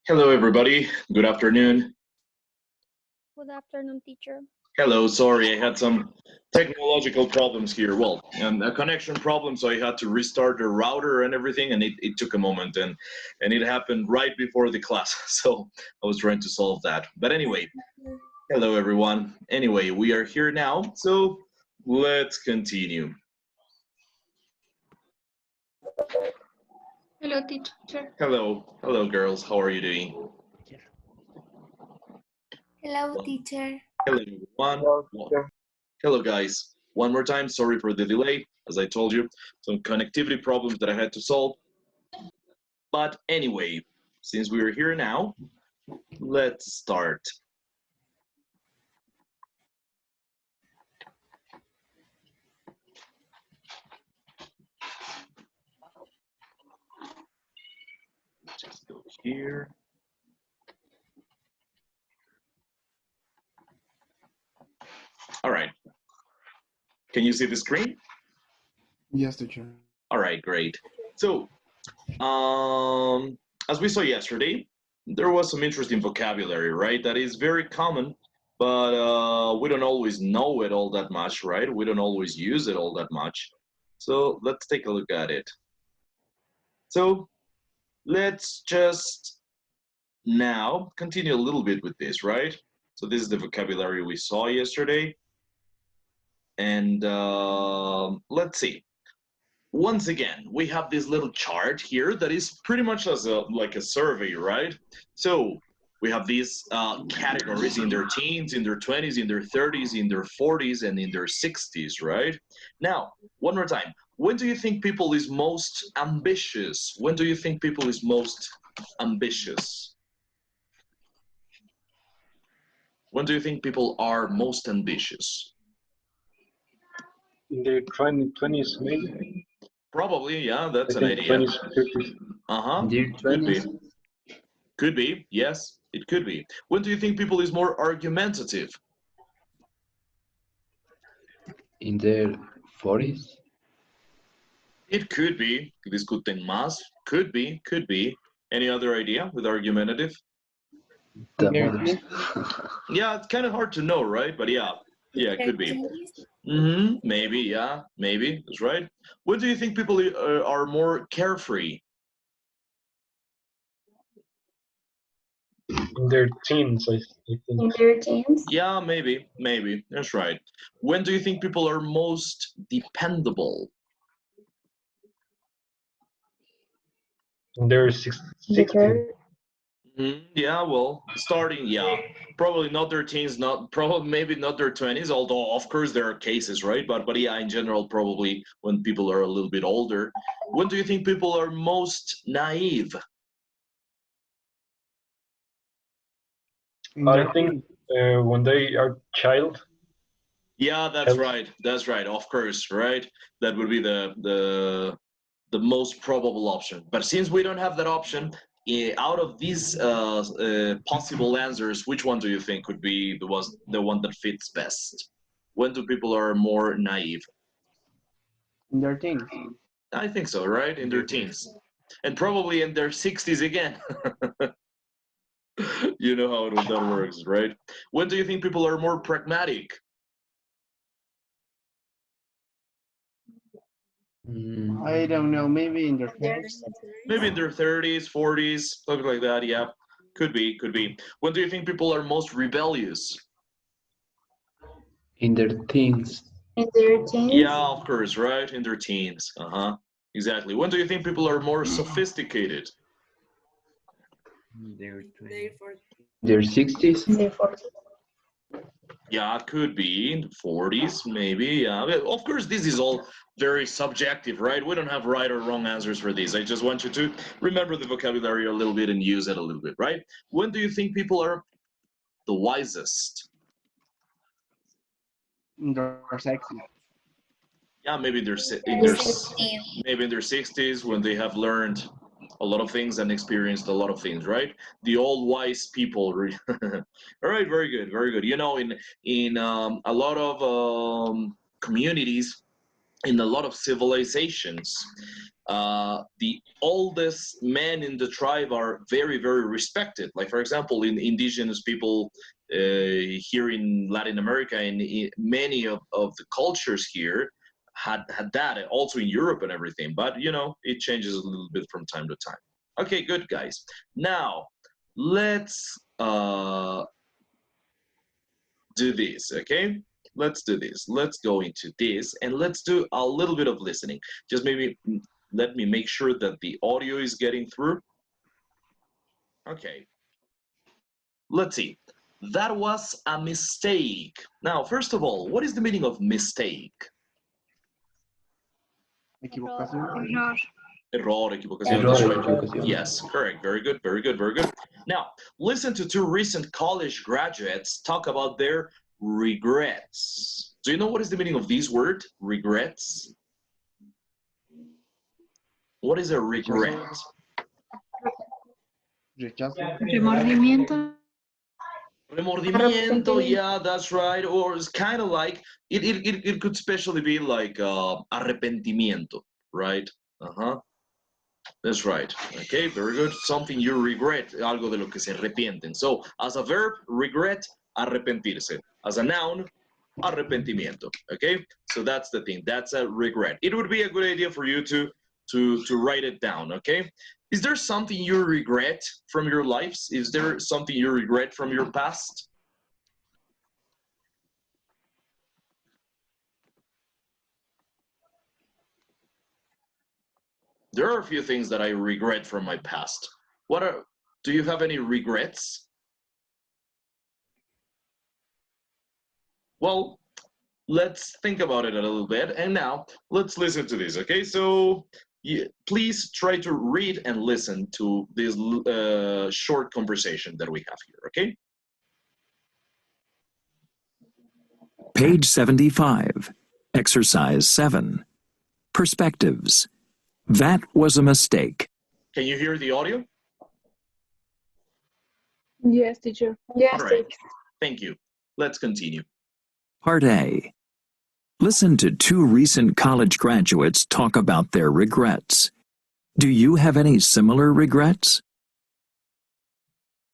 Hello, everybody. Good afternoon. Good afternoon, teacher. Hello, sorry, I had some technological problems here. Well, a connection problem, so I had to restart the router and everything, and it took a moment, and it happened right before the class, so I was trying to solve that. But anyway, hello, everyone. Anyway, we are here now, so let's continue. Hello, teacher. Hello, girls. How are you doing? Hello, teacher. Hello, everyone. Hello, guys. One more time, sorry for the delay. As I told you, some connectivity problems that I had to solve. But anyway, since we are here now, let's start. Just go here. All right. Can you see the screen? Yes, teacher. All right, great. So, as we saw yesterday, there was some interesting vocabulary, right? That is very common, but we don't always know it all that much, right? We don't always use it all that much. So let's take a look at it. So let's just now continue a little bit with this, right? So this is the vocabulary we saw yesterday. And let's see. Once again, we have this little chart here that is pretty much as like a survey, right? So we have these categories in their teens, in their 20s, in their 30s, in their 40s, and in their 60s, right? Now, one more time. When do you think people is most ambitious? When do you think people is most ambitious? When do you think people are most ambitious? In their 20s, maybe? Probably, yeah, that's I an think idea. 20s, 30s. Uh-huh, Their could be. 20s. Could be, yes, it could be. When do you think people is more argumentative? In their 40s. It could be. Discuten más. Could be, could be. Any other idea with argumentative? The Their mothers. Yeah, it's kind of hard to know, right? But yeah, it could be. Maybe, yeah, maybe, that's right. When do you think people are more carefree? In their teens, I think. In their teens. Yeah, maybe, that's right. When do you think people are most dependable? In their 60s. Yeah, well, starting, yeah, probably not their teens, maybe not their 20s, although of course there are cases, right? But yeah, in general, probably when people are a little bit older. When do you think people are most naive? I think when they are child. Yeah, that's right. That's right. Of course, right? That would be the most probable option. But since we don't have that option, out of these possible answers, which one do you think would be the one that fits best? When do people are more naive? In their teens. I think so, right? In their teens. And probably in their 60s again. You know how that works, right? When do you think people are more pragmatic? I don't know. Maybe in their 30s. Maybe in their 30s, 40s, something like that. Yeah, could be, could be. When do you think people are most rebellious? In their teens. In their teens. Yeah, of course, right? In their teens. Uh-huh. Exactly. When do you think people are more sophisticated? Their 60s. In their 40s. Yeah, it could be in the 40s, maybe. Yeah. Of course, this is all very subjective, right? We don't have right or wrong answers for these. I just want you to remember the vocabulary a little bit and use it a little bit, right? When do you think people are the wisest? In their 60s. Yeah, maybe in their maybe in their 60s when they have learned a lot of things and experienced a lot of things, right? The old wise people. All right, very good, very good. You know, in a lot of communities, in a lot of civilizations, the oldest men in the tribe are very, very respected. Like, for example, in indigenous people here in Latin America and in many of the cultures here had that, also in Europe and everything. But, you know, it changes a little bit from time to time. Okay, good, guys. Now, let's do this, okay? Let's do this. Let's go into this and let's do a little bit of listening. Just maybe let me make sure that the audio is getting through. Okay. Let's see. That was a mistake. Now, first of all, what is the meaning of mistake? Equivocación. Error, equivocación. Error, That's right. equivocación. Yes, correct. Very good, very good, very good. Now, listen to two recent college graduates talk about their regrets. Do you know what is the meaning of this word, regrets? What is a regret? Rechazo. Remordimiento. Remordimiento, yeah, that's right. Or it's kind of like, it could especially be like arrepentimiento, right? That's right. Okay, very good. Something you regret, algo de lo que se arrepienten. So, as a verb, regret, arrepentirse. As a noun, arrepentimiento. Okay, so that's the thing. That's a regret. It would be a good idea for you to write it down. Okay, is there something you regret from your lives? Is there something you regret from your past? There are a few things that I regret from my past. Do you have any regrets? Well, let's think about it a little bit. And now let's listen to this, okay? So please try to read and listen to this short conversation that we have here, okay? Page 75, Exercise 7, Perspectives. That was a mistake. Can you hear the audio? Yes, teacher. Yes, All right. Thank you. Let's continue. Part A. Listen to two recent college graduates talk about their regrets. Do you have any similar regrets?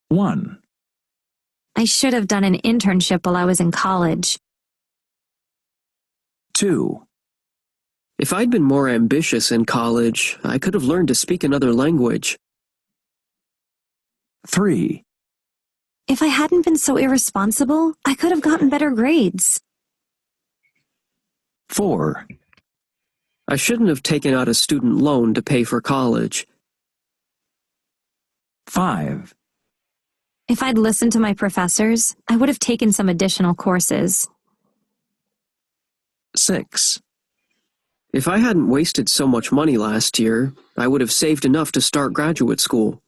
1. I should have done an internship while I was in college. 2. If I'd been more ambitious in college, I could have learned to speak another language. 3. If I hadn't been so irresponsible, I could have gotten better grades. 4. I shouldn't have taken out a student loan to pay for college. 5. If I'd listened to my professors, I would have taken some additional courses. 6. If I hadn't wasted so much money last year, I would have saved enough to start graduate school.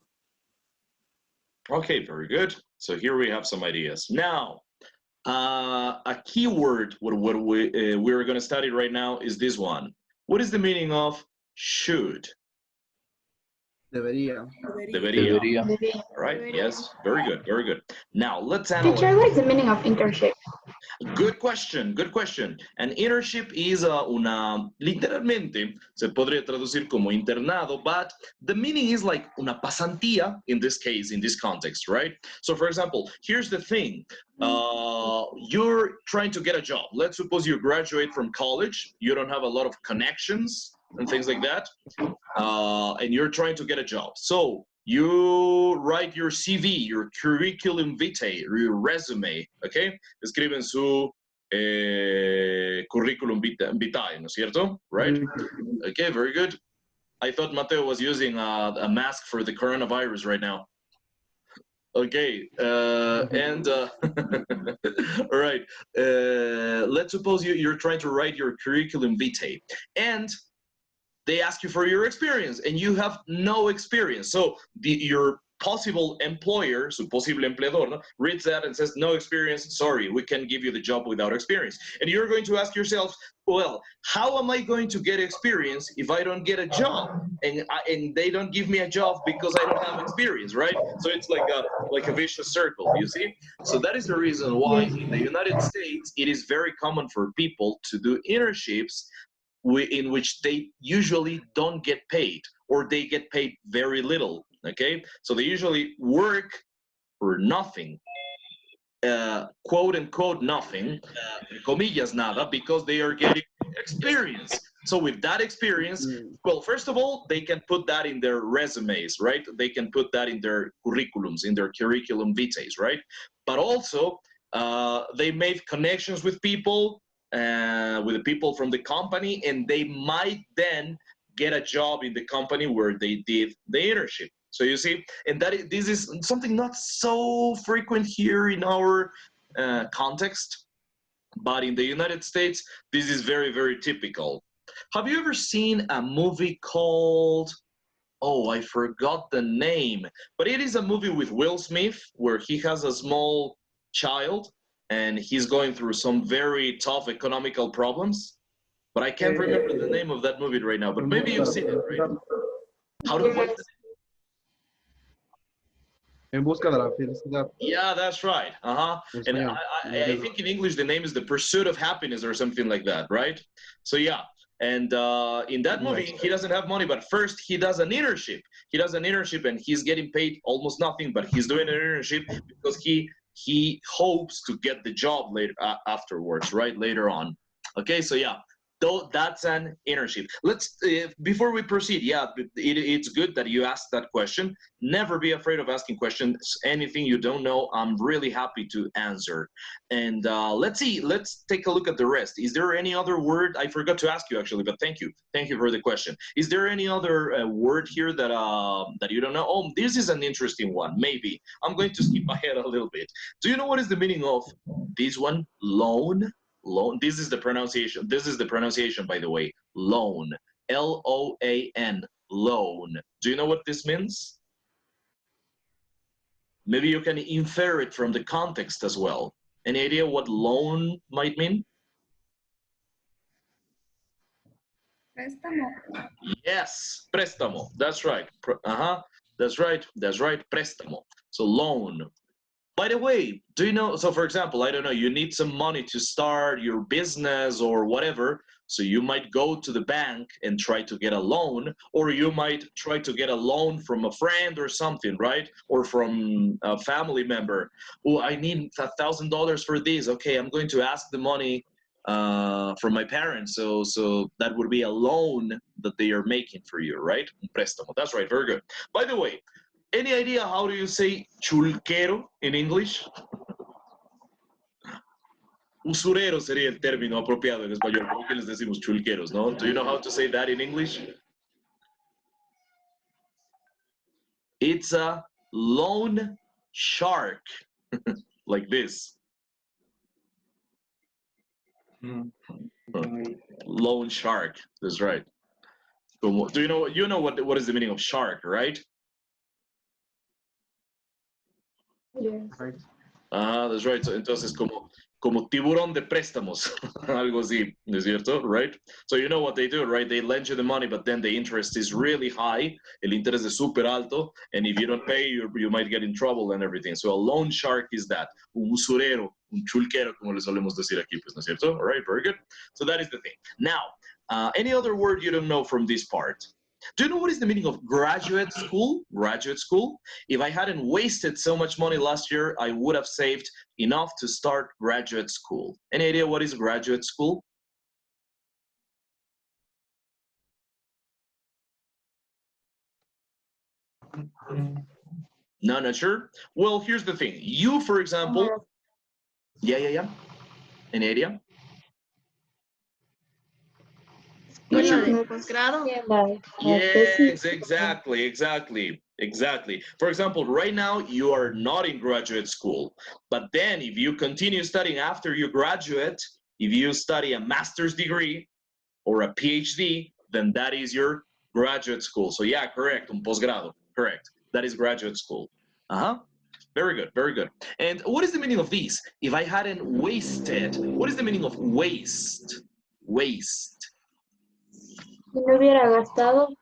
Okay, very good. So here we have some ideas. Now, a key word what we're going to study right now is this one. What is the meaning of should? Debería. Debería. All right, yes, very good, very good. Now, let's analyze. Teacher, what is the meaning of internship? Good question, good question. An internship is literalmente, se podría traducir como internado, but the meaning is like una pasantía in this case, in this context, right? So for example, here's the thing. You're trying to get a job. Let's suppose you graduate from college. You don't have a lot of connections and things like that. And you're trying to get a job. So you write your CV, your curriculum vitae, your resume, okay? Escriben su curriculum vitae, ¿no es cierto? Right? Okay, very good. I thought Mateo was using a mask for the coronavirus right now. Okay, and all right. Let's suppose you're trying to write your curriculum vitae, and they ask you for your experience, and you have no experience. So your possible employer, su posible empleador, no, reads that and says, no experience, sorry, we can't give you the job without experience. And you're going to ask yourself, well, how am I going to get experience if I don't get a job? And they don't give me a job because I don't have experience, right? So it's like a vicious circle, you see? So that is the reason why in the United States, it is very common for people to do internships in which they usually don't get paid, or they get paid very little, okay? So they usually work for nothing, quote unquote nothing, comillas nada, because they are getting experience. So with that experience, well, first of all, they can put that in their resumes, right? They can put that in their curriculums, in their curriculum vitae, right? But also, they made connections with people, with the people from the company, and they might then get a job in the company where they did the internship. So you see, and this is something not so frequent here in our context, but in the United States, this is very, very typical. Have you ever seen a movie called, oh, I forgot the name, but it is a movie with Will Smith where he has a small child and he's going through some very tough economical problems? But I can't remember the name of that movie right now, but maybe you've seen it, right? How to, what's the En busca de la felicidad. Yeah, that's right. And I think in English the name is The Pursuit of Happiness or something like that, right? So yeah, and in that movie he doesn't have money, but first he does an internship. He does an internship and he's getting paid almost nothing, but he's doing an internship because he hopes to get the job later afterwards, right? Later on. Okay, so yeah. Though that's an internship. Let's before we proceed, yeah, it's good that you asked that question. Never be afraid of asking questions. Anything you don't know, I'm really happy to answer. And let's see, let's take a look at the rest. Is there any other word? I forgot to ask you actually, but thank you for the question. Is there any other word here that that you don't know? Oh, this is an interesting one. Maybe I'm going to skip ahead a little bit. Do you know what is the meaning of this one? Loan. Loan. This is the pronunciation. This is the pronunciation, by the way. Loan. L-O-A-N. Loan. Do you know what this means? Maybe you can infer it from the context as well. Any idea what loan might mean? Préstamo. Yes, préstamo. That's right. That's right. That's right. Préstamo. So loan. By the way, do you know, so for example, I don't know, you need some money to start your business or whatever, so you might go to the bank and try to get a loan, or you might try to get a loan from a friend or something, right? Or from a family member. Oh, I need $1,000 for this. Okay, I'm going to ask the money from my parents, so that would be a loan that they are making for you, right? Un préstamo. That's right, very good. By the way, any idea how do you say chulquero in English? Usurero sería el término apropiado en español. ¿Cómo que les decimos chulqueros, no? Do you know how to say that in English? It's a loan shark, like this. Loan shark, that's right. Do you know what is the meaning of shark, right? Yes. That's right. So, entonces, como tiburón de préstamos, algo así, ¿no es cierto? Right? So you know what they do, right? They lend you the money, but then the interest is really high. El interés es súper alto, and if you don't pay, you might get in trouble and everything. So a loan shark is that. Un usurero, un chulquero, como le solemos decir aquí, pues, ¿no es cierto? All right, very good. So that is the thing. Now, any other word you don't know from this part? Do you know what is the meaning of graduate school? Graduate school? If I hadn't wasted so much money last year, I would have saved enough to start graduate school. Any idea what is graduate school? No, not sure. Well, here's the thing. You, for example, yeah. Any idea? Not sure. Yes, exactly. For example, right now you are not in graduate school, but then if you continue studying after you graduate, if you study a master's degree or a PhD, then that is your graduate school. So yeah, correct, un posgrado, correct. That is graduate school. Very good. And what is the meaning of these? If I hadn't wasted, what is the meaning of waste? Waste. Si no hubiera gastado.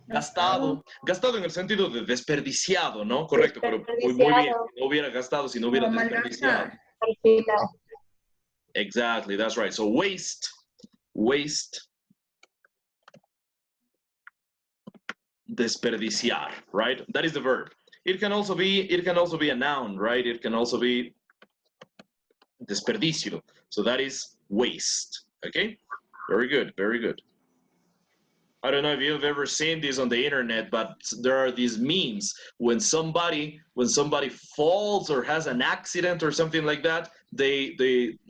Gastado en el sentido de desperdiciado, ¿no? Correcto, pero muy bien. Si no hubiera gastado, si no hubiera desperdiciado. Exactly, that's right. So waste. desperdiciar, right? That is the verb. It can also be a noun, right? It can also be desperdicio. So that is waste. Okay? Very good, very good. I don't know if you've ever seen this on the internet, but there are these memes when somebody falls or has an accident or something like that, they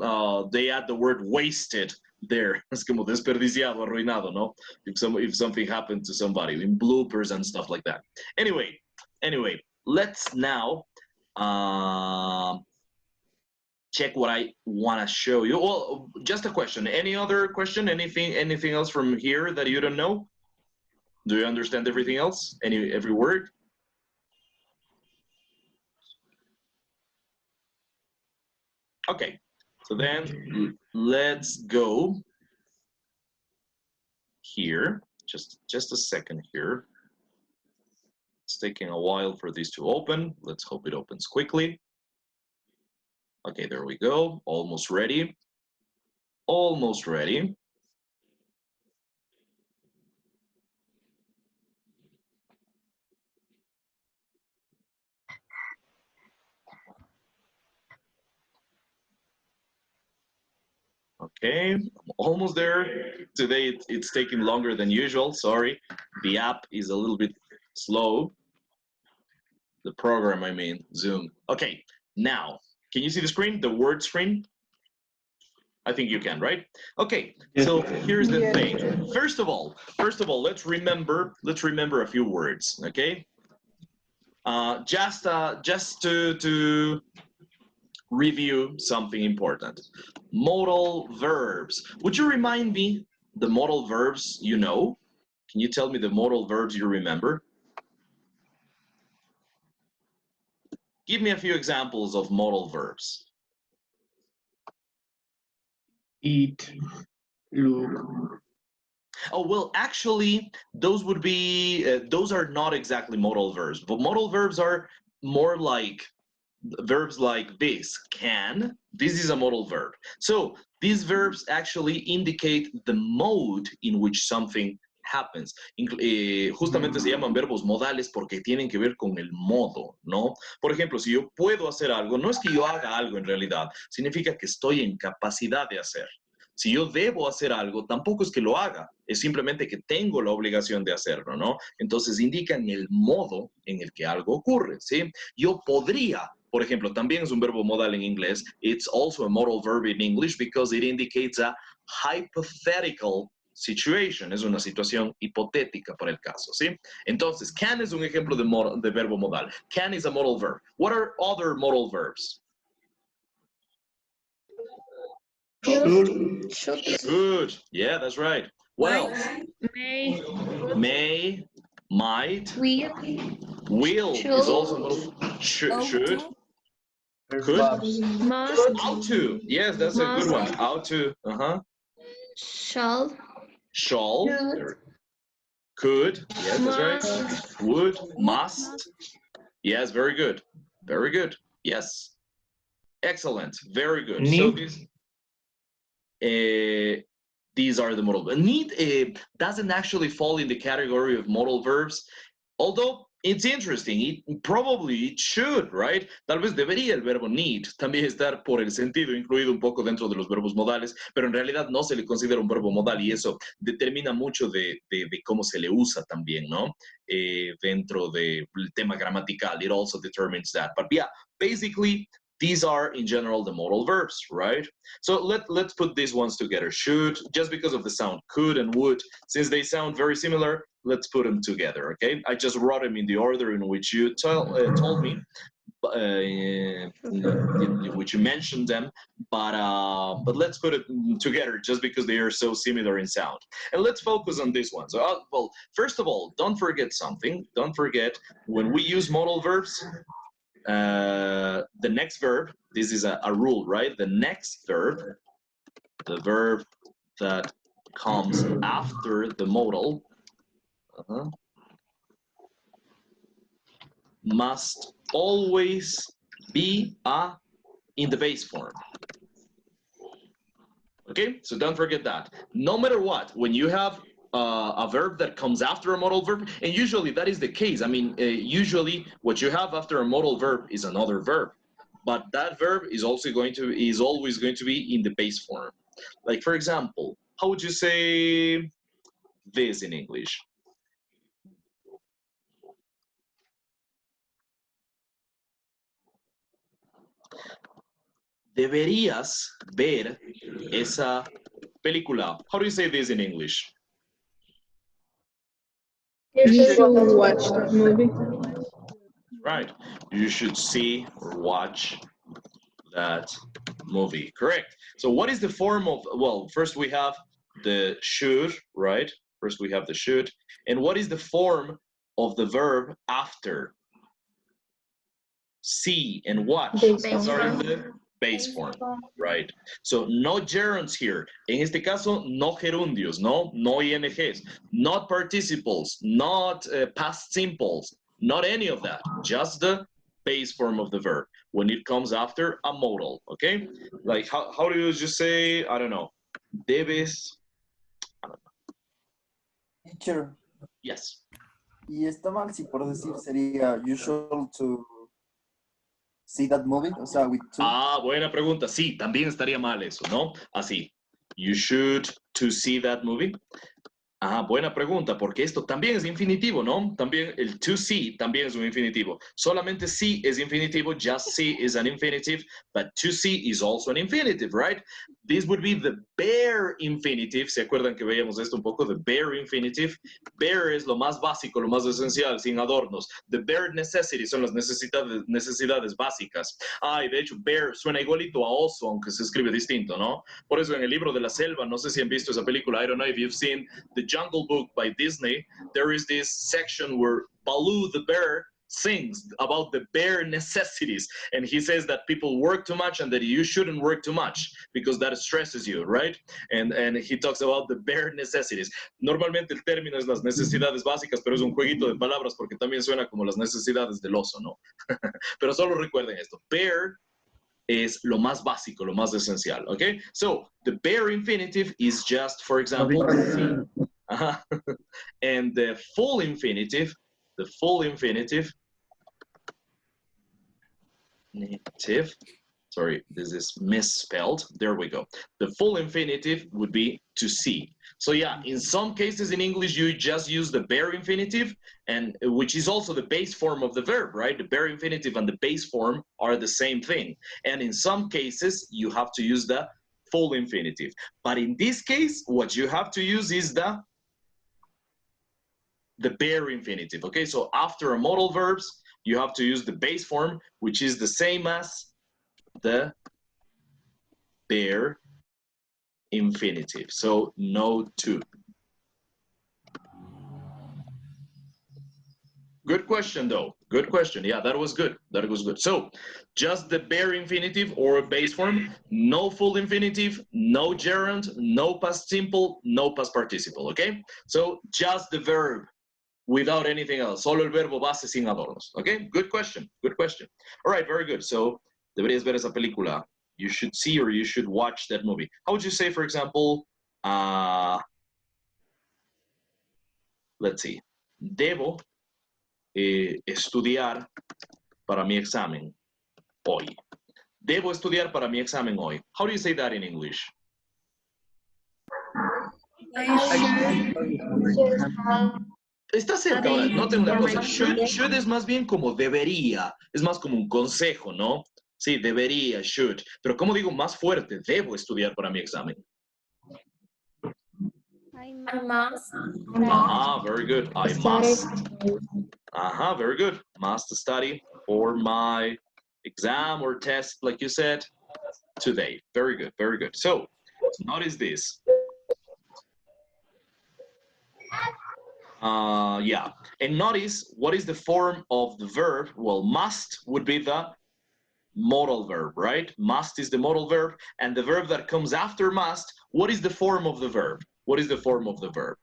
add the word wasted there. Es como desperdiciado, arruinado, no? If something happened to somebody in bloopers and stuff like that. Anyway, let's now check what I want to show you. Well, just a question. Any other question? Anything else from here that you don't know? Do you understand everything else? Every word? Okay. So then let's go here. Just a second here. It's taking a while for this to open. Let's hope it opens quickly. Okay, there we go. Almost ready. Almost ready. Okay, I'm almost there. Today it's taking longer than usual. Sorry, the app is a little bit slow. The program, I mean, Zoom. Okay, now, can you see the screen, the word screen? I think you can, right? Okay, so here's the thing. First of all, let's remember a few words, okay? Just to review something important. Modal verbs. Would you remind me the modal verbs you know? Can you tell me the modal verbs you remember? Give me a few examples of modal verbs. Eat, look. Oh, well, actually, those would be, those are not exactly modal verbs, but modal verbs are more like verbs like this, can. This is a modal verb. So these verbs actually indicate the mode in which something happens. Justamente se llaman verbos modales porque tienen que ver con el modo, ¿no? Por ejemplo, si yo puedo hacer algo, no es que yo haga algo en realidad, significa que estoy en capacidad de hacer. Si yo debo hacer algo, tampoco es que lo haga, es simplemente que tengo la obligación de hacerlo, ¿no? Entonces indican el modo en el que algo ocurre, ¿sí? Yo podría, por ejemplo, también es un verbo modal en inglés. It's also a modal verb in English because it indicates a hypothetical situation. Es una situación hipotética para el caso, ¿sí? Entonces, can es un ejemplo de verbo modal. Can is a modal verb. What are other modal verbs? Should. Yeah, that's right. What else? May, might. Will is also modal. Should. Could. Must. Ought to. Yes, that's a good one. Ought to. Shall. Shall. Could. Yes, that's right. Would. Must. Yes, very good. Very good. Yes. Excellent. Very good. So these are the modal verbs. Need doesn't actually fall in the category of modal verbs, although it's interesting. It should, right? Tal vez debería el verbo need también estar por el sentido incluido un poco dentro de los verbos modales, pero en realidad no se le considera un verbo modal y eso determina mucho de cómo se le usa también, ¿no? Dentro del tema gramatical, it also determines that. But yeah, basically, these are, in general, the modal verbs, right? So let's put these ones together. Should, just because of the sound, could and would, since they sound very similar, let's put them together, okay? I just wrote them in the order in which you told me, in which you mentioned them, but let's put it together just because they are so similar in sound. And let's focus on this one. So, well, first of all, don't forget something. Don't forget, when we use modal verbs, the next verb, this is a rule, right? The next verb, the verb that comes after the modal, must always be in the base form. Okay, so don't forget that. No matter what, when you have a verb that comes after a modal verb, and usually that is the case. I mean, usually what you have after a modal verb is another verb, but that verb is always going to be in the base form. Like, for example, how would you say this in English? Deberías ver esa película. How do you say this in English? You should watch that movie. Right. You should see or watch that movie. Correct. So what is the form of, well, first we have the should, right? First we have the should. And what is the form of the verb after? See and watch. Base Those are in form. the base form, right? So no gerunds here. En este caso, no gerundios, no INGs, not participles, not past simples, not any of that. Just the base form of the verb when it comes after a modal, okay? Like how do you just say, I don't know, debes, I don't know. Teacher, Yes. y está mal si por decir sería usual to see that movie, o sea, with two. Ah, buena pregunta. Sí, también estaría mal eso, ¿no? Así. You should to see that movie. Ah, buena pregunta, porque esto también es infinitivo, ¿no? También el to see también es un infinitivo. Solamente see es infinitivo, just see is an infinitive, but to see is also an infinitive, right? This would be the bare infinitive. ¿Se acuerdan que veíamos esto un poco? The bare infinitive. Bare es lo más básico, lo más esencial, sin adornos. The bare necessities son las necesidades básicas. Ah, y de hecho, bare suena igualito a oso, aunque se escribe distinto, ¿no? Por eso en el libro de la selva, no sé si han visto esa película, I don't know if you've seen The Jungle Book by Disney, there is this section where Baloo the bear sings about the bare necessities, and he says that people work too much and that you shouldn't work too much because that stresses you, right? And he talks about the bare necessities. Normalmente el término es las necesidades básicas, pero es un jueguito de palabras porque también suena como las necesidades del oso, ¿no? Pero solo recuerden esto, bare es lo más básico, lo más esencial, okay? So, the bare infinitive is just, for example, and the full infinitive, sorry, this is misspelled, there we go. The full infinitive would be to see. So yeah, in some cases in English, you just use the bare infinitive, and which is also the base form of the verb, right? The bare infinitive and the base form are the same thing. And in some cases, you have to use the full infinitive. But in this case, what you have to use is the bare infinitive, okay? So after a modal verbs, you have to use the base form, which is the same as the bare infinitive. So no to. Good question though. Good question. Yeah, that was good. That was good. So just the bare infinitive or base form, no full infinitive, no gerund, no past simple, no past participle, okay? So just the verb without anything else. Solo el verbo base sin adornos. Okay? Good question. Good question. All right, very good. So deberías ver esa película. You should see or you should watch that movie. How would you say, for example, let's see, debo estudiar para mi examen hoy. Debo estudiar para mi examen hoy. How do you say that in English? Está cerca ahora, noten una cosa, should es más bien como debería, es más como un consejo, ¿no? Sí, debería, should, pero como digo más fuerte, debo estudiar para mi examen. I must. Ah, very good, I must. Very good, must study for my exam or test, like you said, today. Very good, very good. So, notice this. Yeah, and notice what is the form of the verb. Well, must would be the modal verb, right? Must is the modal verb, and the verb that comes after must, what is the form of the verb? What is the form of the verb?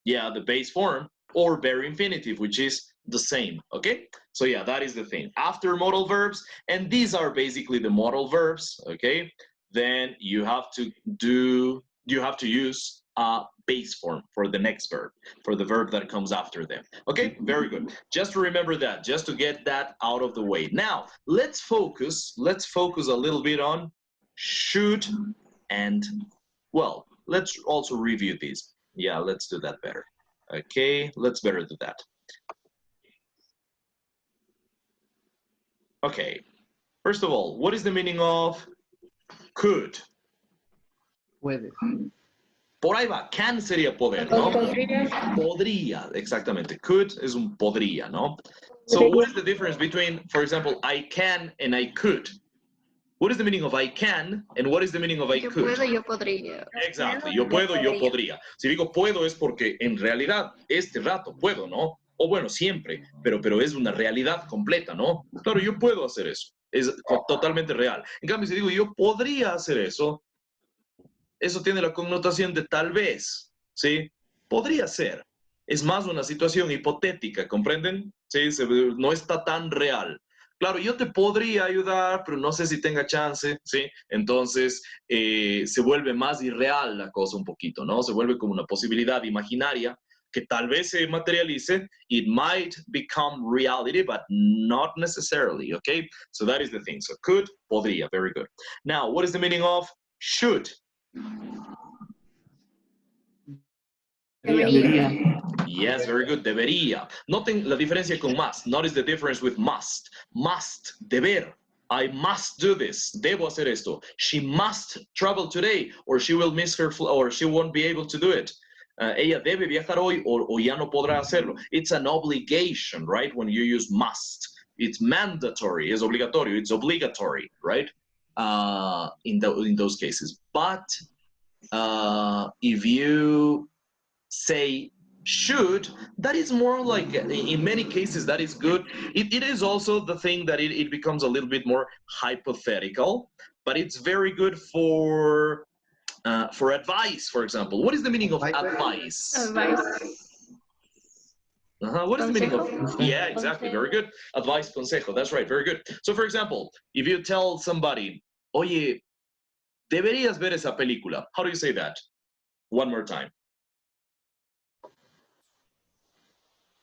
Yeah, the base form or bare infinitive, which is the same, okay? So yeah, that is the thing. After modal verbs, and these are basically the modal verbs, okay? then you have to use a base form for the next verb, for the verb that comes after them. Okay, very good. Just to remember that, just to get that out of the way. Now, let's focus a little bit on should and, well, let's also review these. Yeah, let's do that better. Okay, let's better do that. Okay, first of all, what is the meaning of could? Puede. Por ahí va, can sería poder, ¿no? Podría, exactamente. Could es un podría, ¿no? So what is the difference between, for example, I can and I could? What is the meaning of I can and what is the meaning of I could? Yo puedo, yo podría. Exactly, yo puedo, yo podría. Si digo puedo es porque en realidad este rato puedo, ¿no? O bueno, siempre, pero es una realidad completa, ¿no? Claro, yo puedo hacer eso, es totalmente real. En cambio, si digo yo podría hacer eso, eso tiene la connotación de tal vez, ¿sí? Podría ser. Es más una situación hipotética, ¿comprenden? ¿Sí? No está tan real. Claro, yo te podría ayudar, pero no sé si tenga chance, ¿sí? Entonces, se vuelve más irreal la cosa un poquito, ¿no? Se vuelve como una posibilidad imaginaria que tal vez se materialice. It might become reality, but not necessarily, okay? So that is the thing. So could, podría, very good. Now, what is the meaning of should? Debería. Yes, very good. Debería. Noten la diferencia con must. Notice the difference with must. Must, deber. I must do this. Debo hacer esto. She must travel today, or she will miss her or she won't be able to do it. Ella debe viajar hoy, o ya no podrá hacerlo. It's an obligation, right? When you use must, it's mandatory. Es obligatorio. It's obligatory, right? In those cases. But if you say should, that is more like, in many cases, that is good. It is also the thing that it becomes a little bit more hypothetical, but it's very good for advice, for example. What is the meaning of advice? What is the meaning of? Yeah, exactly. Very good. Advice, consejo. That's right. Very good. So, for example, if you tell somebody, oye, deberías ver esa película. How do you say that? One more time.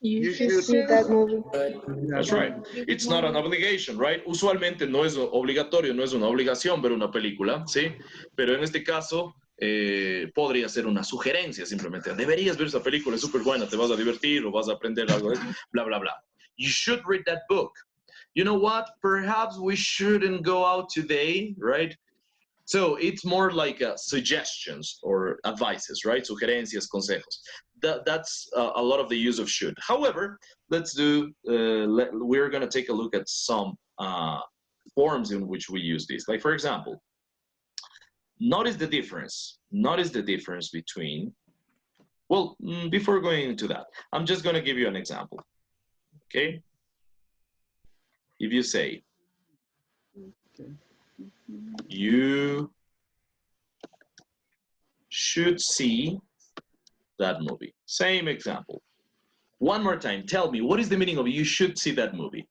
You should see that movie. That's right. It's not an obligation, right? Usualmente no es obligatorio, no es una obligación ver una película, ¿sí? Pero en este caso podría ser una sugerencia simplemente. Deberías ver esa película, es súper buena, te vas a divertir o vas a aprender algo de eso, bla, bla, bla. You should read that book. You know what? Perhaps we shouldn't go out today, right? So it's more like suggestions or advices, right? Sugerencias, consejos. That's a lot of the use of should. However, let's do, we're going to take a look at some forms in which we use this. Like, for example, notice the difference. Notice the difference between, well, before going into that, I'm just going to give you an example, okay? If you say, you should see that movie. Same example. One more time, tell me, what is the meaning of you should see that movie?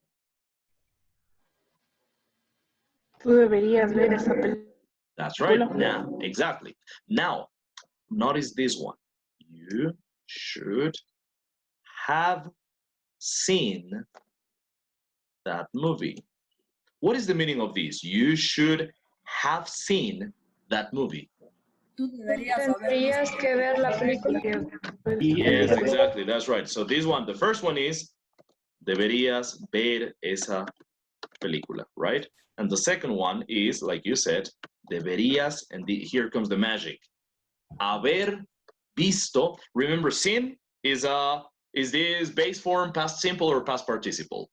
Tú deberías ver esa película. That's right. Now, exactly. Now, notice this one. You should have seen that movie. What is the meaning of this? You should have seen that movie. Tendrías que ver la película. Yes, exactly. That's right. So this one, the first one is deberías ver esa película, right? And the second one is, like you said, deberías, and here comes the magic. Haber visto. Remember, seen is this base form past simple or past participle?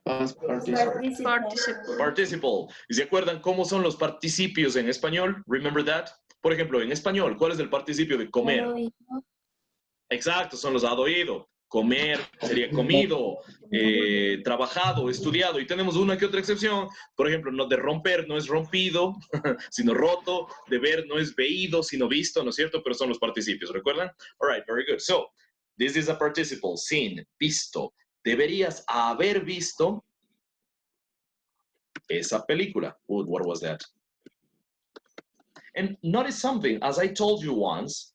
Past participle. Participle. ¿Y se acuerdan cómo son los participios en español? Remember that? Por ejemplo, en español, ¿cuál es el participio de comer? Exacto, son los ha oído. Comer sería comido, trabajado, estudiado. Y tenemos una que otra excepción. Por ejemplo, no, de romper no es rompido, sino roto. De ver no es veído, sino visto, ¿no es cierto? Pero son los participios, ¿recuerdan? All right, very good. So, this is a participle, seen, visto. Deberías haber visto esa película. What was that? And notice something, as I told you once,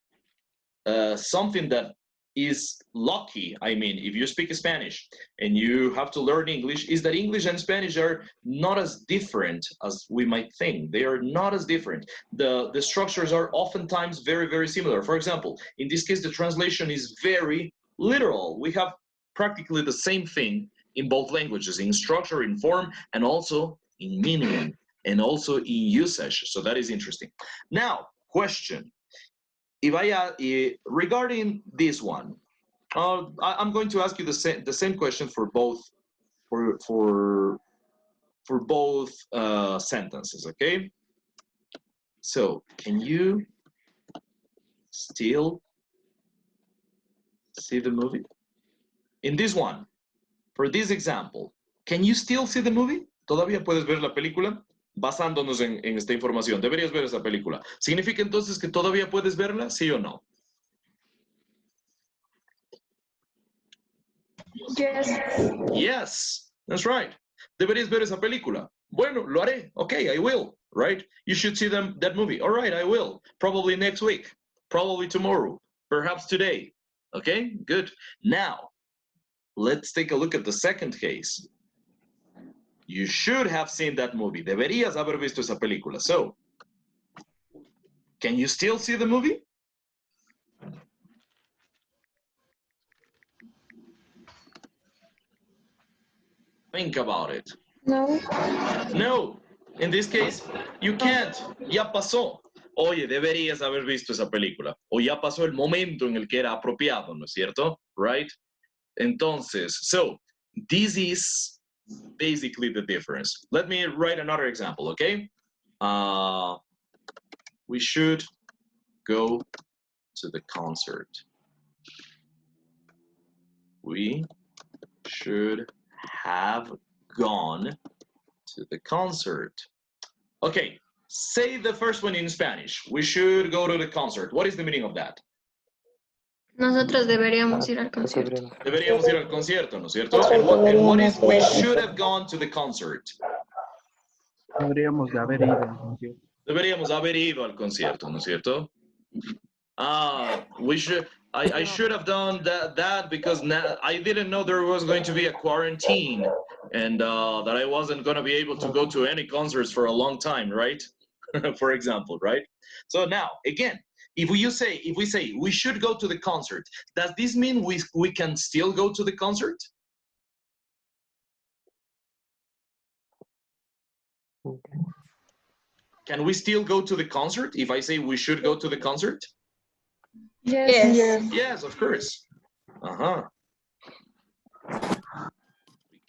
something that is lucky, I mean, if you speak Spanish and you have to learn English, is that English and Spanish are not as different as we might think. They are not as different. The structures are oftentimes very, very similar. For example, in this case, the translation is very literal. We have practically the same thing in both languages, in structure, in form, and also in meaning, and also in usage. So that is interesting. Now, question. Regarding this one, I'm going to ask you the same question for both sentences, okay? So, can you still see the movie? In this one, for this example, can you still see the movie? ¿Todavía puedes ver la película? Basándonos en esta información, deberías ver esa película. ¿Significa entonces que todavía puedes verla? ¿Sí o no? Yes. Yes, that's right. Deberías ver esa película. Bueno, lo haré. Okay, I will, right? You should see that movie. All right, I will. Probably next week. Probably tomorrow. Perhaps today. Okay, good. Now, let's take a look at the second case. You should have seen that movie. Deberías haber visto esa película. So, can you still see the movie? Think about it. No. No. In this case, you can't. Ya pasó. Oye, deberías haber visto esa película. O ya pasó el momento en el que era apropiado, ¿no es cierto? Right? Entonces, so, this is basically the difference. Let me write another example, okay? We should go to the concert. We should have gone to the concert. Okay, say the first one in Spanish. We should go to the concert. What is the meaning of that? Nosotros deberíamos ir al concierto. Deberíamos ir al concierto, ¿no es cierto? And what is we should have gone to the concert? Deberíamos de haber ido al concierto. Deberíamos haber ido al concierto, ¿no es cierto? I should have done that because I didn't know there was going to be a quarantine and that I wasn't going to be able to go to any concerts for a long time, right? For example, right? So now, again, if we say we should go to the concert, does this mean we can still go to the concert? Can we still go to the concert if I say we should go to the concert? Yes. Yes. Yes, of course. We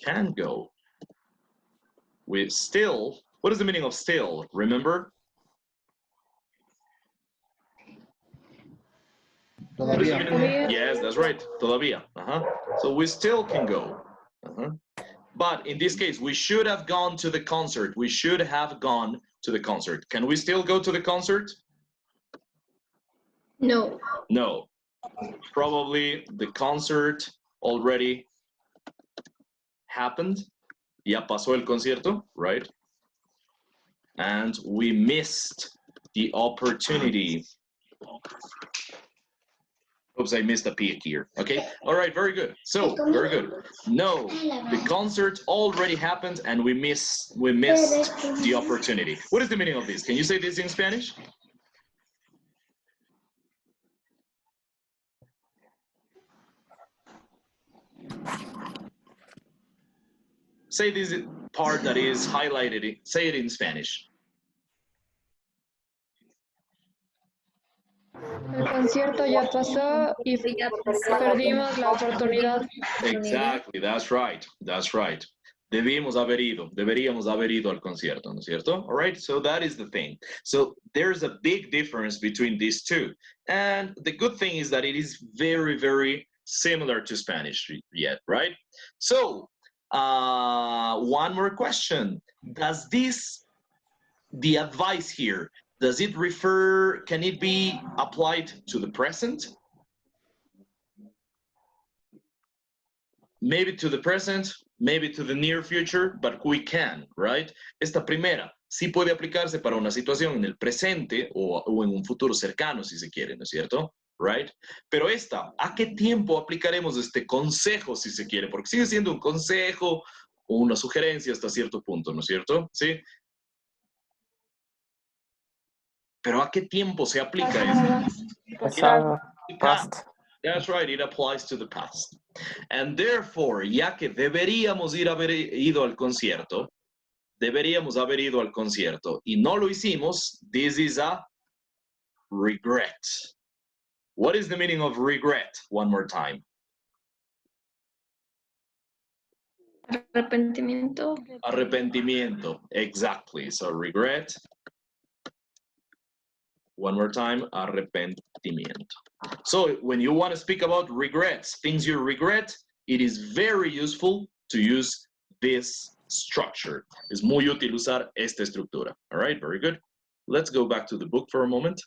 can go. We still, what is the meaning of still? Remember? What is the meaning? Yes, that's right. Todavía. So we still can go. But in this case, we should have gone to the concert. We should have gone to the concert. Can we still go to the concert? No. No. Probably the concert already happened. Ya pasó el concierto, right? And we missed the opportunity. Oops, I missed a P here. Okay. All right. Very good. So very good. No, the concert already happened, and we missed the opportunity. What is the meaning of this? Can you say this in Spanish? Say this part that is highlighted. Say it in Spanish. El concierto ya pasó y perdimos la oportunidad. Exactly, that's right, that's right. Deberíamos haber ido al concierto, ¿no es cierto? All right, so that is the thing. So there's a big difference between these two. And the good thing is that it is very, very similar to Spanish yet, right? So, one more question. Does the advice here, does it refer, can it be applied to the present? Maybe to the present, maybe to the near future, but we can, right? Esta primera sí puede aplicarse para una situación en el presente o en un futuro cercano, si se quiere, ¿no es cierto? Right? Pero esta, ¿a qué tiempo aplicaremos este consejo, si se quiere? Porque sigue siendo un consejo o una sugerencia hasta cierto punto, ¿no es cierto? ¿Sí? Pero ¿a qué tiempo se aplica esto? Pasado. Past. That's right, it applies to the past. And therefore, ya que deberíamos haber ido al concierto, deberíamos haber ido al concierto y no lo hicimos, this is a regret. What is the meaning of regret? One more time. Arrepentimiento. Arrepentimiento, exactly. So regret. One more time, arrepentimiento. So when you want to speak about regrets, things you regret, it is very useful to use this structure. Es muy útil usar esta estructura. All right, very good. Let's go back to the book for a moment.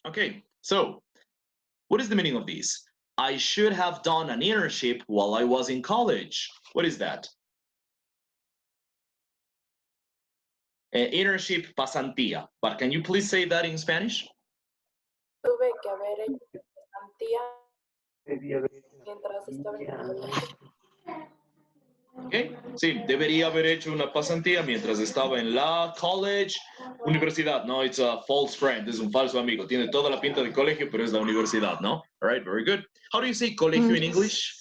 Okay, so what is the meaning of these? I should have done an internship while I was in college. What is that? Internship, pasantía. But can you please say that in Spanish? Tuve que haber hecho pasantía mientras estaba en el colegio. Okay. Sí, debería haber hecho una pasantía mientras estaba en la college, universidad. No, it's a false friend, es un falso amigo. Tiene toda la pinta de colegio, pero es la universidad, ¿no? All right, very good. How do you say colegio in English?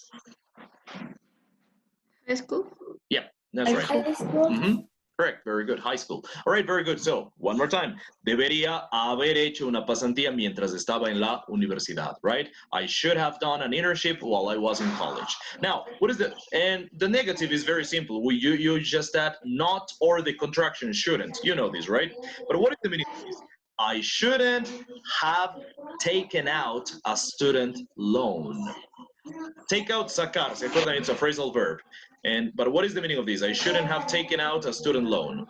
High school. Yeah, that's right. High school. Mm-hmm. Correct, very good, high school. All right, very good. So, one more time. Debería haber hecho una pasantía mientras estaba en la universidad, right? I should have done an internship while I was in college. Now, what is the, and the negative is very simple. You use just that, not or the contraction shouldn't. You know this, right? But what is the meaning of this? I shouldn't have taken out a student loan. Take out, sacar, ¿se acuerdan? It's a phrasal verb. But what is the meaning of this? I shouldn't have taken out a student loan.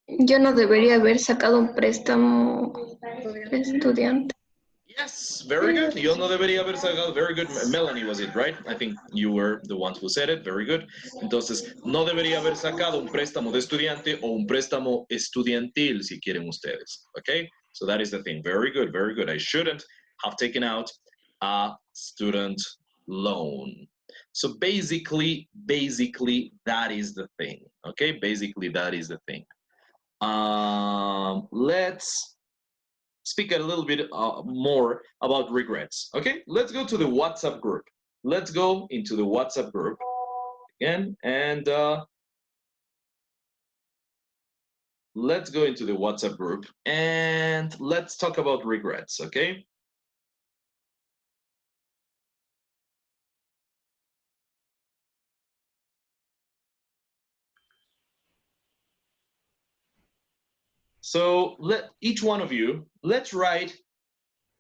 Yo no debería haber sacado un préstamo estudiante. Yes, very good. Yo no debería haber sacado. Very good. Melanie was it, right? I think you were the one who said it. Very good. Entonces, no debería haber sacado un préstamo de estudiante o un préstamo estudiantil, si quieren ustedes. Okay? So that is the thing. Very good, very good. I shouldn't have taken out a student loan. So basically, that is the thing. Okay? Basically, that is the thing. Let's speak a little bit more about regrets. Okay, let's go to the WhatsApp group. Let's go into the WhatsApp group again, and let's go into the WhatsApp group and let's talk about regrets. Okay. So each one of you, let's write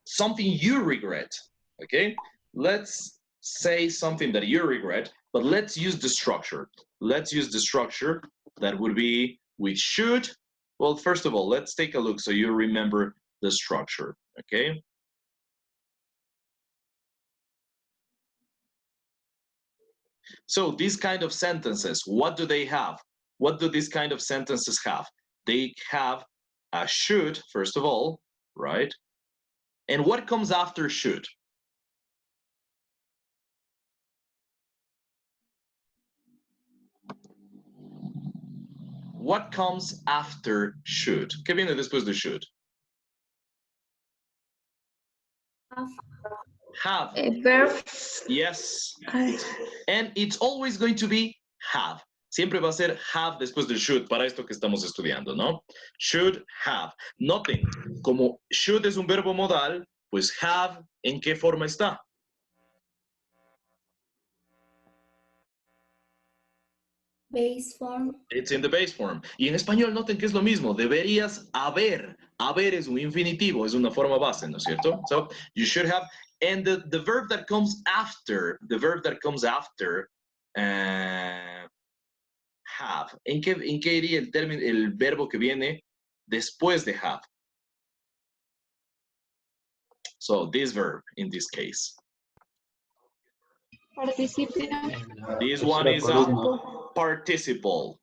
something you regret, okay? Let's say something that you regret, but let's use the structure. Let's use the structure that would be, we should, well, first of all, let's take a look so you remember the structure, okay? So these kind of sentences, what do they have? What do these kind of sentences have? They have a should, first of all, right? And what comes after should? What comes after should? ¿Qué viene después de should? Have. A verb. Yes. And it's always going to be have. Siempre va a ser have después de should para esto que estamos estudiando, ¿no? Should, have. Noten, como should es un verbo modal, pues have, ¿en qué forma está? Base form. It's in the base form. Y en español noten que es lo mismo. Deberías haber. Haber es un infinitivo, es una forma base, ¿no es cierto? So, you should have. And the verb that comes after, have. ¿En qué iría el término, el verbo que viene después de have? So this verb in this case. Participe. This one is a participle.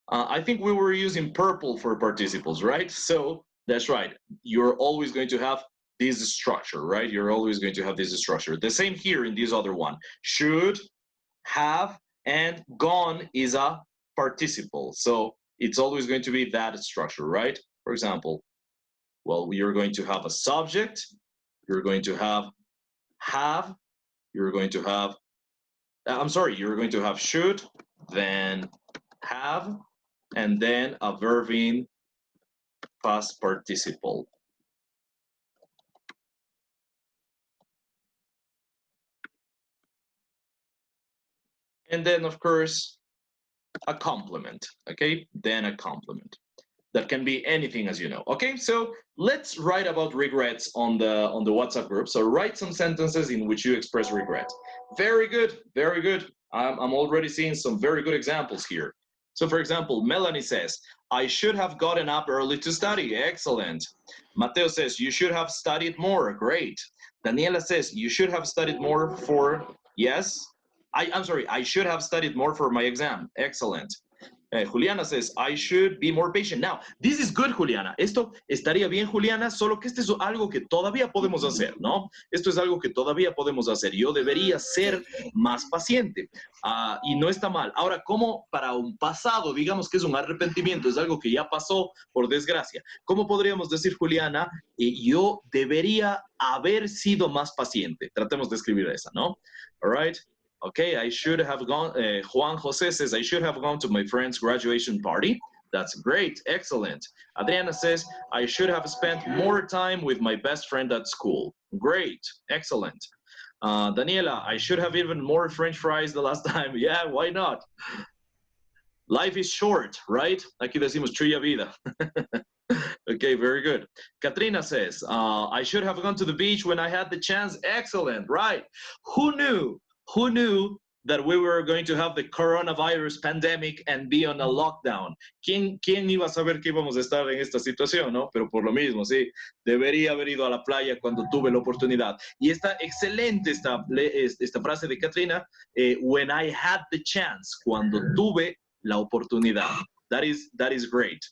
I think we were using purple for participles, right? So that's right. You're always going to have this structure, right? You're always going to have this structure. The same here in this other one. Should, have, and gone is a participle. So it's always going to be that structure, right? For example, well, you're going to have a subject, you're going to have, you're going to have, you're going to have should, then have, and then a verb in past participle. And then, of course, a complement, okay? Then a complement. That can be anything, as you know. Okay, so let's write about regrets on the WhatsApp group. So write some sentences in which you express regret. Very good, very good. I'm already seeing some very good examples here. So for example, Melanie says, I should have gotten up early to study. Excellent. Mateo says, you should have studied more. Great. Daniela says, you should have studied more for, yes. I'm sorry, I should have studied more for my exam. Excellent. Juliana says, I should be more patient. Now, this is good, Juliana. Esto estaría bien, Juliana, solo que esto es algo que todavía podemos hacer, ¿no? Esto es algo que todavía podemos hacer. Yo debería ser más paciente. Y no está mal. Ahora, ¿cómo para un pasado, digamos que es un arrepentimiento, es algo que ya pasó, por desgracia? ¿Cómo podríamos decir, Juliana, yo debería haber sido más paciente? Tratemos de escribir esa, ¿no? All right. Okay, I should have gone, Juan Jose says, I should have gone to my friend's graduation party. That's great, excellent. Adriana says, I should have spent more time with my best friend at school. Great, excellent. Daniela, I should have eaten more French fries the last time. Yeah, why not? Life is short, right? Aquí decimos chuya vida. Okay, very good. Katrina says, I should have gone to the beach when I had the chance. Excellent, right? Who knew that we were going to have the coronavirus pandemic and be on a lockdown? ¿Quién iba a saber que íbamos a estar en esta situación, no? Pero por lo mismo, sí, debería haber ido a la playa cuando tuve la oportunidad. Y está excelente esta frase de Katrina, when I had the chance, cuando tuve la oportunidad. That is great.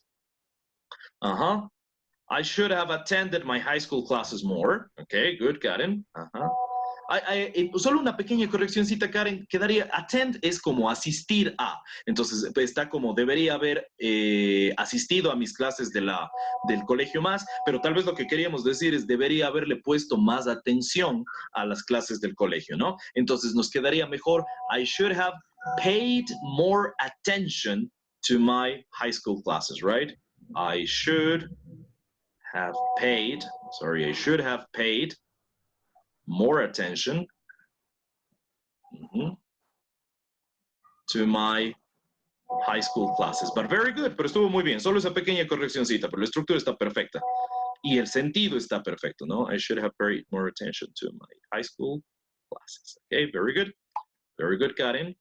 I should have attended my high school classes more. Okay, good, Karen. Solo una pequeña correccióncita, Karen, quedaría attend es como asistir a. Entonces está como debería haber asistido a mis clases del colegio más, pero tal vez lo que queríamos decir es debería haberle puesto más atención a las clases del colegio, ¿no? Entonces nos quedaría mejor, I should have paid more attention to my high school classes, right? I should have paid more attention to my high school classes. But very good, pero estuvo muy bien. Solo esa pequeña correccióncita, pero la estructura está perfecta. Y el sentido está perfecto, ¿no? I should have paid more attention to my high school classes. Okay, very good. Very good, Karen.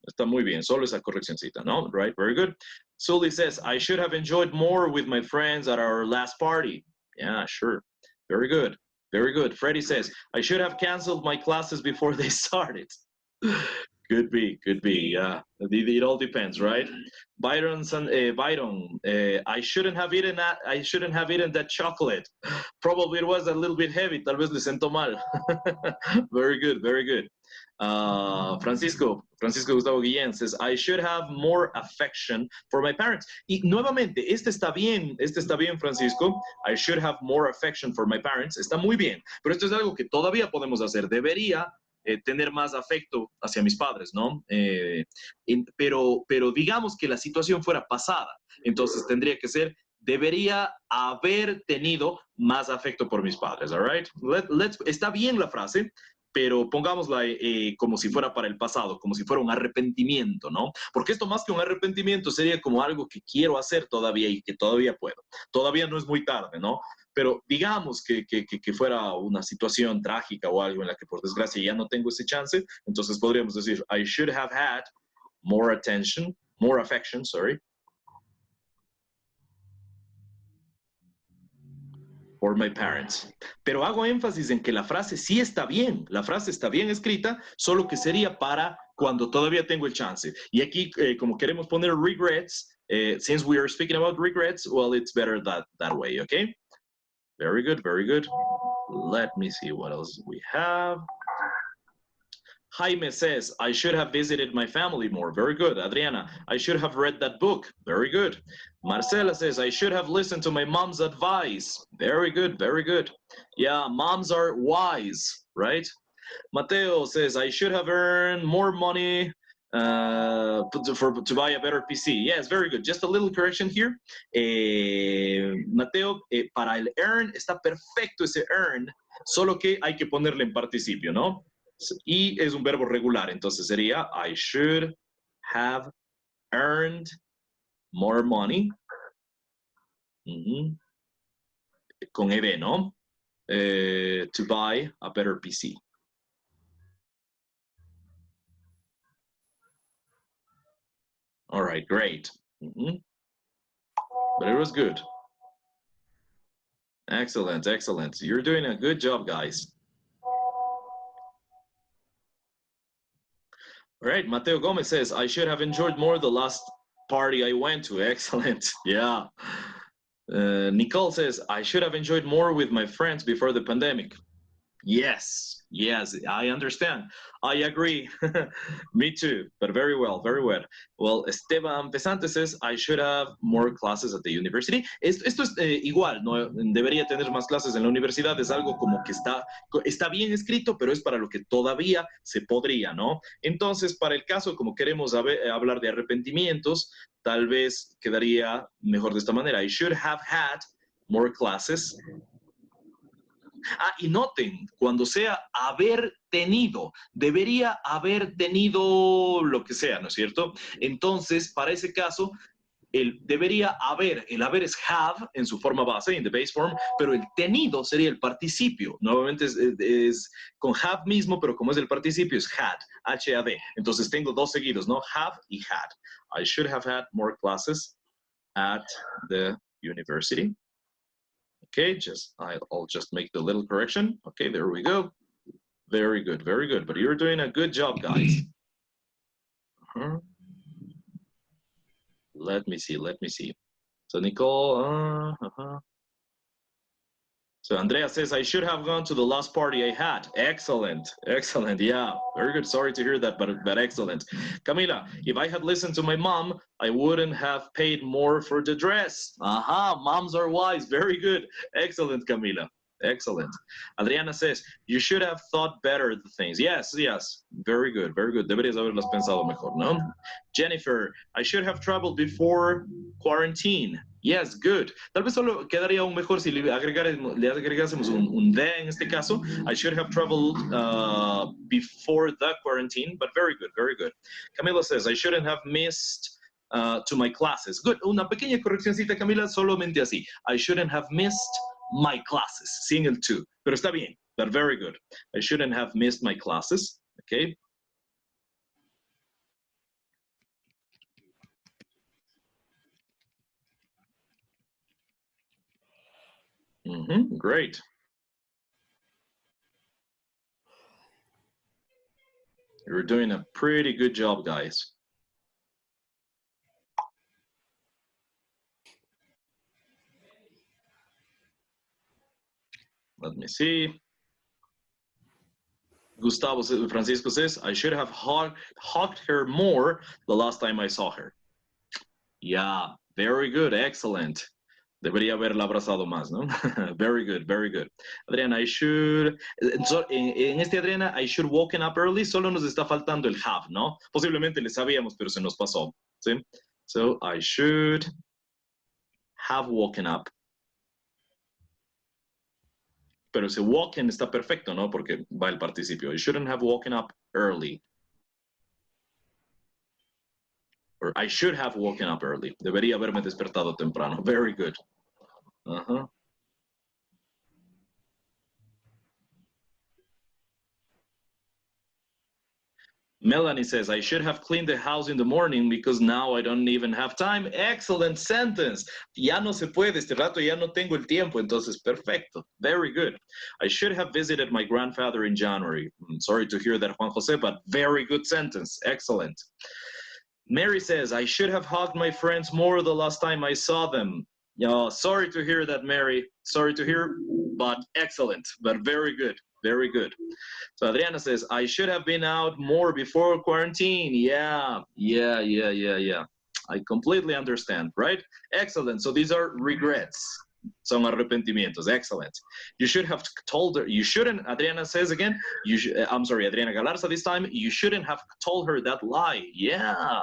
Está muy bien, solo esa correccióncita, ¿no? Right, very good. Sully says, I should have enjoyed more with my friends at our last party. Yeah, sure. Very good. Very good. Freddie says, I should have canceled my classes before they started. Could be. Yeah, it all depends, right? Byron, I shouldn't have eaten that chocolate. Probably it was a little bit heavy. Tal vez le sentó mal. Very good. Francisco Gustavo Guillén says, I should have more affection for my parents. Y nuevamente, este está bien, Francisco. I should have more affection for my parents. Está muy bien, pero esto es algo que todavía podemos hacer. Debería tener más afecto hacia mis padres, ¿no? Pero digamos que la situación fuera pasada. Entonces tendría que ser, debería haber tenido más afecto por mis padres, all right? Está bien la frase, pero pongámosla como si fuera para el pasado, como si fuera un arrepentimiento, ¿no? Porque esto más que un arrepentimiento sería como algo que quiero hacer todavía y que todavía puedo. Todavía no es muy tarde, ¿no? Pero digamos que fuera una situación trágica o algo en la que por desgracia ya no tengo ese chance, entonces podríamos decir, I should have had more attention, more affection, sorry, for my parents. Pero hago énfasis en que la frase sí está bien, la frase está bien escrita, solo que sería para cuando todavía tengo el chance. Y aquí, como queremos poner regrets, since we are speaking about regrets, well, it's better that way, okay? Very good, very good. Let me see what else we have. Jaime says, I should have visited my family more. Very good. Adriana, I should have read that book. Very good. Marcela says, I should have listened to my mom's advice. Very good, very good. Yeah, moms are wise, right? Mateo says, I should have earned more money to buy a better PC. Yes, very good. Just a little correction here. Mateo, para el earn, está perfecto ese earn, solo que hay que ponerle en participio, ¿no? Y es un verbo regular, entonces sería I should have earned more money. Con ED, ¿no? To buy a better PC. All right, great. But it was good. Excellent, excellent. You're doing a good job, guys. All right, Mateo Gomez says, I should have enjoyed more the last party I went to. Excellent, yeah. Nicole says, I should have enjoyed more with my friends before the pandemic. Yes, yes, I understand. I agree. Me too, but very well, very well. Well, Esteban Pesante says, I should have more classes at the university. Esto es igual, ¿no? Debería tener más clases en la universidad. Es algo como que está bien escrito, pero es para lo que todavía se podría, ¿no? Entonces, para el caso, como queremos hablar de arrepentimientos, tal vez quedaría mejor de esta manera. I should have had more classes. Y noten, cuando sea haber tenido, debería haber tenido lo que sea, ¿no es cierto? Entonces, para ese caso, el haber es have en su forma base, in the base form, pero el tenido sería el participio. Nuevamente es con have mismo, pero como es el participio es had, H-A-D. Entonces tengo dos seguidos, ¿no? Have y had. I should have had more classes at the university. Okay, I'll just make the little correction. Okay, there we go. Very good, very good. But you're doing a good job, guys. Let me see. So Nicole, So Andrea says, I should have gone to the last party I had. Excellent, excellent, yeah, very good. Sorry to hear that, but excellent. Camila, if I had listened to my mom, I wouldn't have paid more for the dress. Aha, moms are wise, very good. Excellent, Camila, excellent. Adriana says, you should have thought better the things. Yes, yes, very good, very good. Deberías haberlas pensado mejor, ¿no? Jennifer, I should have traveled before quarantine. Yes, good. Tal vez solo quedaría aún mejor si le agregásemos un de en este caso. I should have traveled before the quarantine, but very good, very good. Camila says, I shouldn't have missed to my classes. Good, una pequeña correccióncita, Camila, solamente así. I shouldn't have missed my classes, sin el to, pero está bien, but very good. I shouldn't have missed my classes, okay? Great. You're doing a pretty good job, guys. Let me see. Gustavo Francisco says, I should have hugged her more the last time I saw her. Yeah, very good, excellent. Debería haberla abrazado más, ¿no? Very good, very good. Adriana, I should... en este Adriana, I should woken up early, solo nos está faltando el have, ¿no? Posiblemente le sabíamos, pero se nos pasó, ¿sí? So, I should have woken up. Pero ese woken está perfecto, ¿no? Porque va el participio. I shouldn't have woken up early. Or I should have woken up early. Debería haberme despertado temprano. Very good. Melanie says, I should have cleaned the house in the morning because now I don't even have time. Excellent sentence. Ya no se puede, este rato ya no tengo el tiempo, entonces perfecto. Very good. I should have visited my grandfather in January. Sorry to hear that, Juan Jose, but very good sentence. Excellent. Mary says, I should have hugged my friends more the last time I saw them. Sorry to hear that, Mary. Sorry to hear, but excellent, but very good, very good. So Adriana says, I should have been out more before quarantine. Yeah. I completely understand, right? Excellent. So these are regrets. Son arrepentimientos. Excellent. You should have told her, you shouldn't, Adriana says again, I'm sorry, Adriana Galarza this time, you shouldn't have told her that lie. Yeah.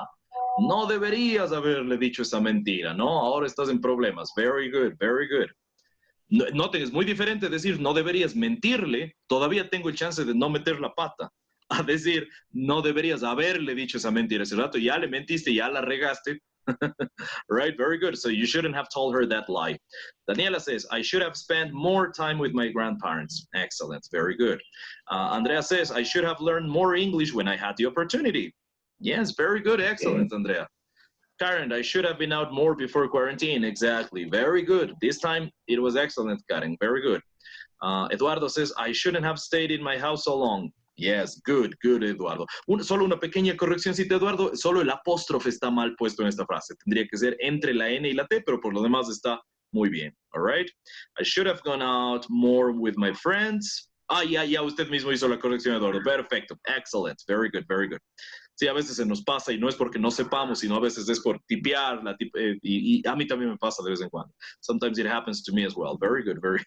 No deberías haberle dicho esa mentira, ¿no? Ahora estás en problemas. Very good, very good. Noten, es muy diferente decir no deberías mentirle, todavía tengo el chance de no meter la pata, a decir no deberías haberle dicho esa mentira ese rato, ya le mentiste, ya la regaste. Right, very good. So you shouldn't have told her that lie. Daniela says, I should have spent more time with my grandparents. Excellent, very good. Andrea says, I should have learned more English when I had the opportunity. Yes, very good, excellent, Andrea. Karen, I should have been out more before quarantine. Exactly. Very good. This time it was excellent, Karen. Very good. Eduardo says, I shouldn't have stayed in my house so long. Yes, good, Eduardo. Solo una pequeña correccióncita, Eduardo. Solo el apóstrofe está mal puesto en esta frase. Tendría que ser entre la N y la T, pero por lo demás está muy bien. All right? I should have gone out more with my friends. Ya, usted mismo hizo la corrección, Eduardo. Perfecto. Excellent. Very good, very good. Sí, a veces se nos pasa y no es porque no sepamos, sino a veces es por tipear, y a mí también me pasa de vez en cuando. Sometimes it happens to me as well. Very good, very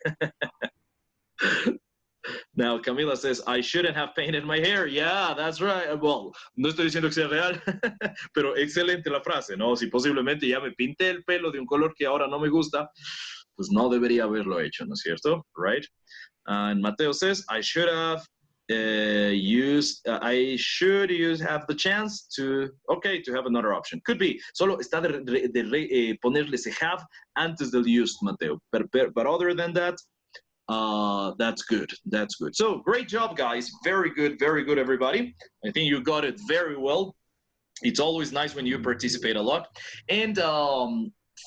Now, Camila says, I shouldn't have painted my hair. Yeah, that's right. Well, no estoy diciendo que sea real, pero excelente la frase, ¿no? Si posiblemente ya me pinté el pelo de un color que ahora no me gusta, pues no debería haberlo hecho, ¿no es cierto? Right? And Mateo says, I should have have the chance to have another option. Could be. Solo está de ponerle ese have antes del used, Mateo. But other than that, that's good. That's good. So great job, guys. Very good, everybody. I think you got it very well. It's always nice when you participate a lot. And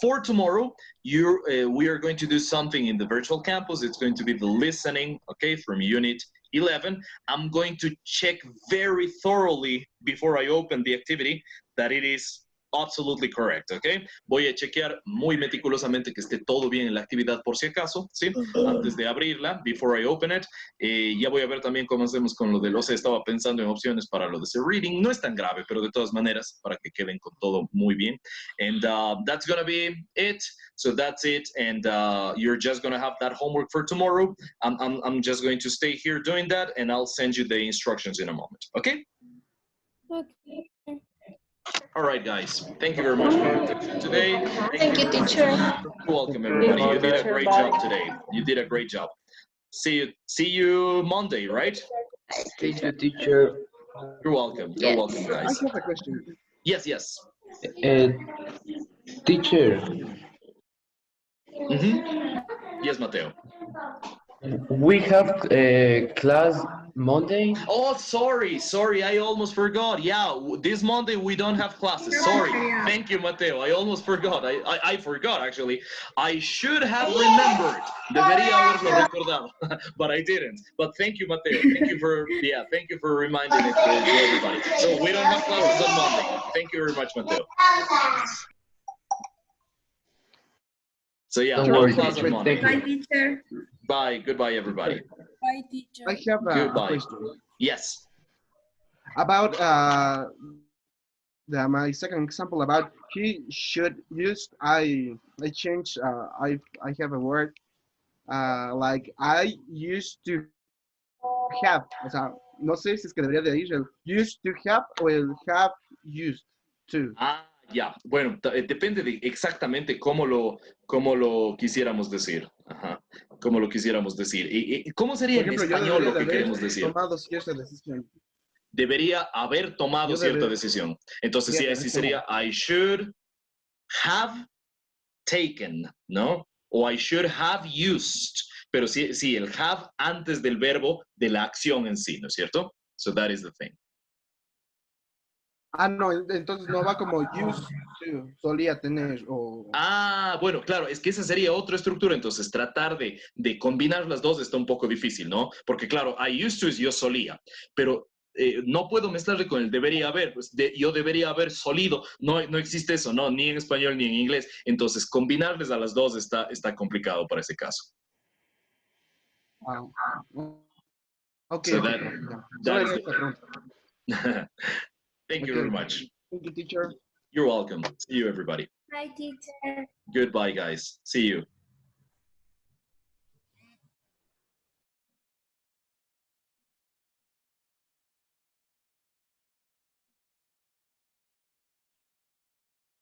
for tomorrow, we are going to do something in the virtual campus. It's going to be the listening, okay, from Unit 11. I'm going to check very thoroughly before I open the activity that it is absolutely correct, okay? Voy a chequear muy meticulosamente que esté todo bien en la actividad por si acaso, ¿sí? Antes de abrirla, before I open it. Ya voy a ver también cómo hacemos con lo de los, estaba pensando en opciones para lo de ese reading. No es tan grave, pero de todas maneras, para que queden con todo muy bien. And that's gonna be it. So that's it. And you're just gonna have that homework for tomorrow. I'm just going to stay here doing that, and I'll send you the instructions in a moment, okay? Okay. All right, guys. Thank you very much for your attention today. Thank you, teacher. You're welcome, everybody. You did a great job today. You did a great job. See you Monday, right? Thank you, teacher. You're welcome. You're welcome, guys. I have a question. Yes. Teacher. Yes, Mateo. We have class Monday. Oh, sorry. I almost forgot. Yeah, this Monday we don't have classes. Sorry. Thank you, Mateo. I almost forgot. I forgot, actually. I should have remembered. Debería haberlo recordado, but I didn't. But thank you, Mateo. Thank you for reminding it to everybody. So we don't have classes on Monday. Thank you very much, Mateo. So yeah, no class on Monday. Bye, teacher. Bye. Goodbye, everybody. Bye, teacher. I have a question. Yes. About my second example about he should use. I changed. I have a word like I used to have. O sea, no sé si es que debería de ir el used to have o el have used to. Ya, bueno, depende de exactamente cómo lo quisiéramos decir. Ajá, cómo lo quisiéramos decir. ¿Y cómo sería en español lo que queremos decir? Tomado cierta decisión. Debería haber tomado cierta decisión. Entonces, sí, así sería I should have taken, ¿no? O I should have used. Pero sí, el have antes del verbo de la acción en sí, ¿no es cierto? So that is the thing. Ah, no, entonces no va como used to, solía tener o... Ah, bueno, claro, es que esa sería otra estructura, entonces tratar de combinar las dos está un poco difícil, ¿no? Porque claro, I used to es yo solía, pero no puedo mezclarle con el debería haber, pues yo debería haber solido, no, no existe eso, ¿no? Ni en español ni en inglés, entonces combinarles a las dos está complicado para ese caso. Ah, ok, So ok, that, profe, ya. that Solo is era esta pregunta. Thank you Ok, very much. thank you, teacher. You're welcome. See you, everybody. Hi, teacher. Goodbye, guys. See you.